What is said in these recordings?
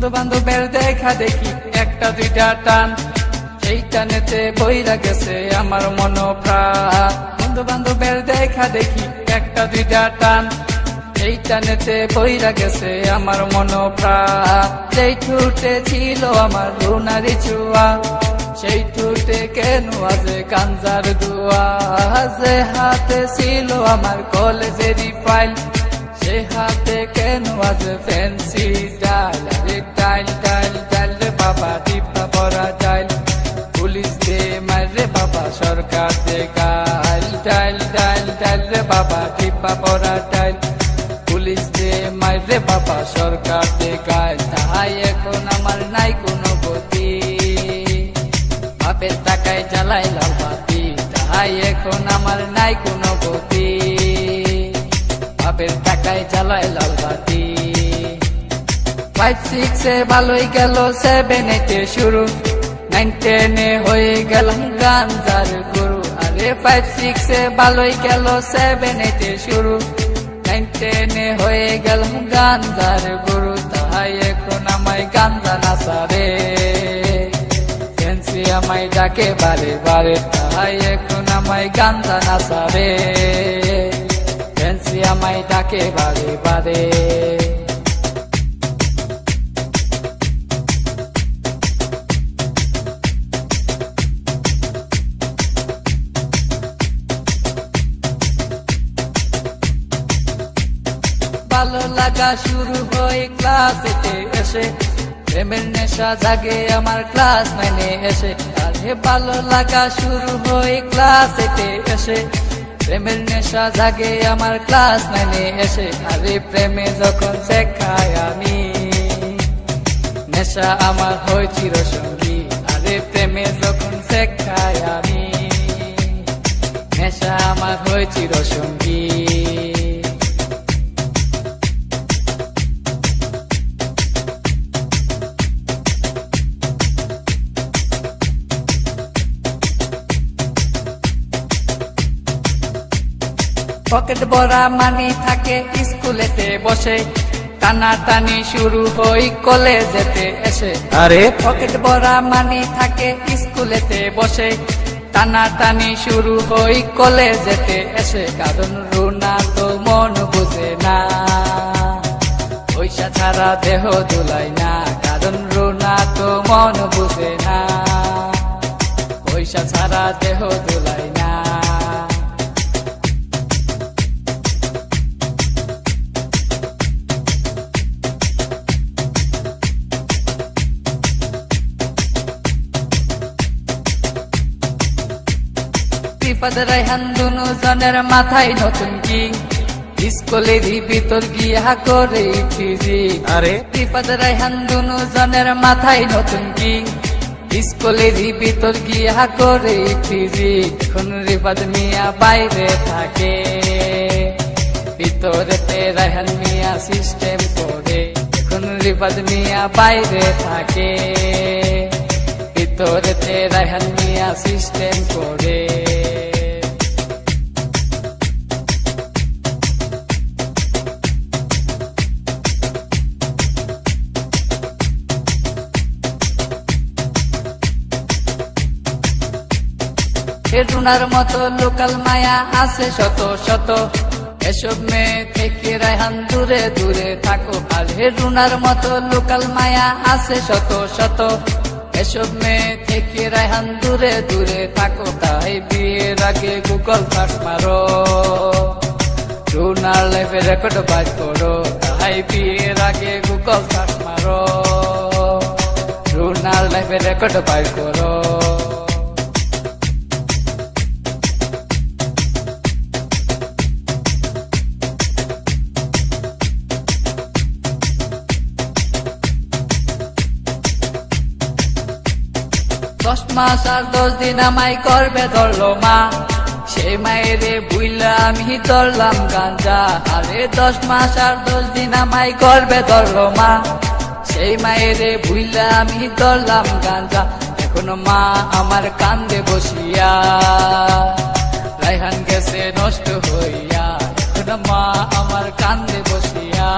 বন্ধু বান্ধবের দেখা দেখি একটা দুইটা টান, সেই টানেতে বইরা গেছে আমার মন প্রাণ। বন্ধু বান্ধবের দেখা দেখি একটা দুইটা টান, সেই টানেতে বইরা গেছে আমার মন প্রাণ। যেই ঠুটে ছিল আমার রুনারি ছোঁয়া, সেই ঠুটে কেন আছে গাঞ্জার দুয়া। যে হাতে ছিল আমার কলেজেরই ফাইল, সে হাতে কেন আছে ফ্যান্সি ডাইল। আরে ডাইল ডাইল ডাইল রে বাবা, টিপা পরা ডাইল, পুলিশ দে মারে বাবা, সরকার দে গাইল। ডাইল ডাইল ডাইল রে বাবা, টিপা পরা ডাইল, পুলিশ দে মারে বাবা, সরকার দে গাইল। তাই এখন আমার নাই কোনো গতি, বাপের টাকায় জ্বালাই লাল বাতি। তাই এখন আমার নাই কোনো গতি, বাপের টাকায় জ্বালাই লাল বাতি। 5-6 ভালোই গেল, 7-8 শুরু, 9-10 হয়ে গেলাম গাঞ্জার গুরু। আরে 5-6 ভালোই গেল, 7-8 শুরু, 9-10 হয়ে গেলাম গাঞ্জার গুরু। তাই এখন আমায় গাঞ্জা নাচারে, ফ্যান্সি আমায় ডাকে বারে বারে। তাই এখন আমায় গাঞ্জা নাচারে, ফ্যান্সি আমায় ডাকে বারে বারে। ভালো লাগা শুরু হয় ক্লাস 8 এসে, প্রেমের নেশা জাগে আমার ক্লাস 9 এসে। আরে ভালো লাগা শুরু হয় ক্লাস 8 এসে, প্রেমের নেশা জাগে আমার ক্লাস 9 এসে। আরে প্রেমে যখন শেখাই আমি, নেশা আমার হয় চিরসঙ্গী। আরে প্রেমে যখন শেখাই আমি, নেশা আমার হয় চিরসঙ্গী। পকেট ভরা মানি থাকে স্কুলেতে বসে, টানা টানি শুরু হই কলেজেতে এসে। আরে পকেট ভরা মানি থাকে স্কুলেতে বসে, টানা টানি শুরু হই কলেজেতে এসে। কারণ রুনা তো মন বুঝে না, পয়সা ছাড়া দেহ দুলাই না। কারণ রুনা তো মন বুঝে না, পয়সা ছাড়া দেহ দুলাই না। রিফাত রায়হান দুনো জনের মাথায় নতুন কিং, স্কুলেরই ভিতর গিয়া করে ফিজিং। আরে রিফাত রায়হান দুনো জনের মাথায় নতুন কিং, স্কুলেরই ভিতর গিয়া করে ফিজিং। এখন রিফাত মিয়া বাইরে থাকে, ভিতরেতে রায়হান মিয়া সিস্টেম করে। এখন রিফাত মিয়া বাইরে থাকে, ভিতরেতে রায়হান মিয়া সিস্টেম করে। রুনার মতো লোকাল মায়া আছে শত শত, এসব মেয়ে থেকে রায়হান দূরে দূরে থাকো। আর রুনার মতো লোকাল মায়া আছে শত শত, এসব মেয়ে থেকে রায়হান দূরে দূরে থাকো। তাই বিয়ের আগে গুগল সার্চ মারো, রুনার লাইফে রেকর্ড বাজ করো। তাই বিয়ের আগে গুগল সার্চ মারো, রুনার লাইফে রেকর্ড বাজ করো। দশ মাস আর 10 দিন আমায় করবে ধরলো মা, সেই মায়েরে বুইলা আমি ধরলাম গাঞ্জা। আরে 10 মাস আর 10 দিন আমায় করবে ধরলো মা, সেই মায়েরে বুইলা আমি ধরলাম গাঞ্জা। এখনো মা আমার কান্দে বসিয়া, রায়হান গেছে নষ্ট হইয়া। এখনো মা আমার কান্দে বসিয়া,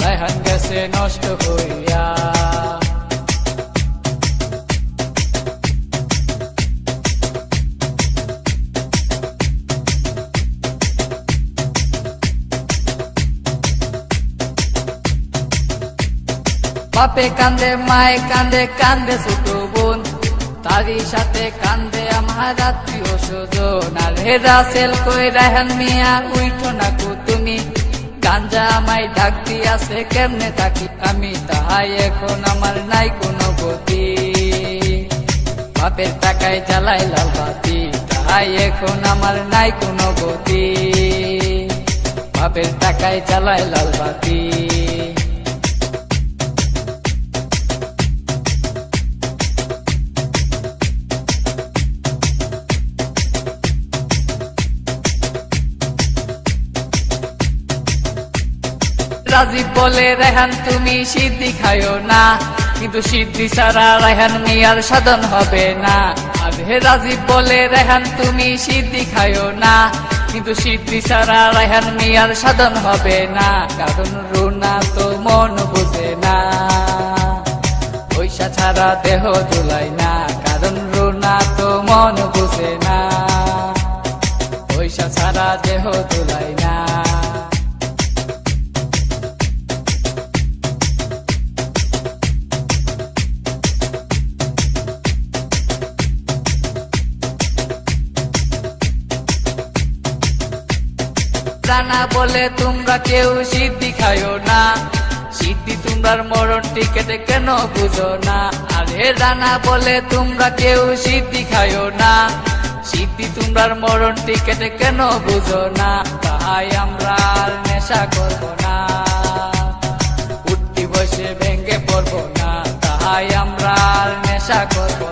রায়হান গেছে গেছে নষ্ট হইয়া। বাপে কান্দে মায়ে কান্দে কান্দে ছোট বোন, তারই সাথে কান্দে আমার আত্মীয় স্বজন। আর হে রাসেল কই রায়হান মিয়া উইঠো না কো তুমি, গাঞ্জা আমায় ডাক দিয়াছে কেমনে থাকি আমি, তাহাই এখন আমার নাই কোনো গতি। বাপের টাকায় জ্বালাই লাল বাতি, তাহাই এখন আমার নাই কোনো গতি। বাপের টাকায় জ্বালাই লাল বাতি। রাজীব বলে রেহান তুমি সিদ্ধি খাইও না, কিন্তু সিদ্ধি ছাড়া রেহান মিয়ার সাধন হবে না। আর হে রাজীব বলে রেহান তুমি সিদ্ধি খাইও না, কিন্তু সিদ্ধি ছাড়া রেহান মিয়ার সাধন হবে না। কারণ রুনা তো মন বুঝে না, পয়সা ছাড়া দেহ দুলাই না। কারণ রুনা তো মন বুঝে না, পয়সা ছাড়া দেহ দুলাই না। রানা বলে তোমরা কেউ সিদ্ধি খাইও না, সিদ্ধি তোমরার মরণ টিকেটে কেন বুঝো না। আরে রানা বলে তোমরা কেউ সিদ্ধি খাইও না, সিদ্ধি তোমরার মরণ টিকেটে কেন বুঝো না। তাই আমরা আর নেশা করবো না, উঠতি বসে ভেঙ্গে পড়বো না। তাই আমরা আর নেশা করবো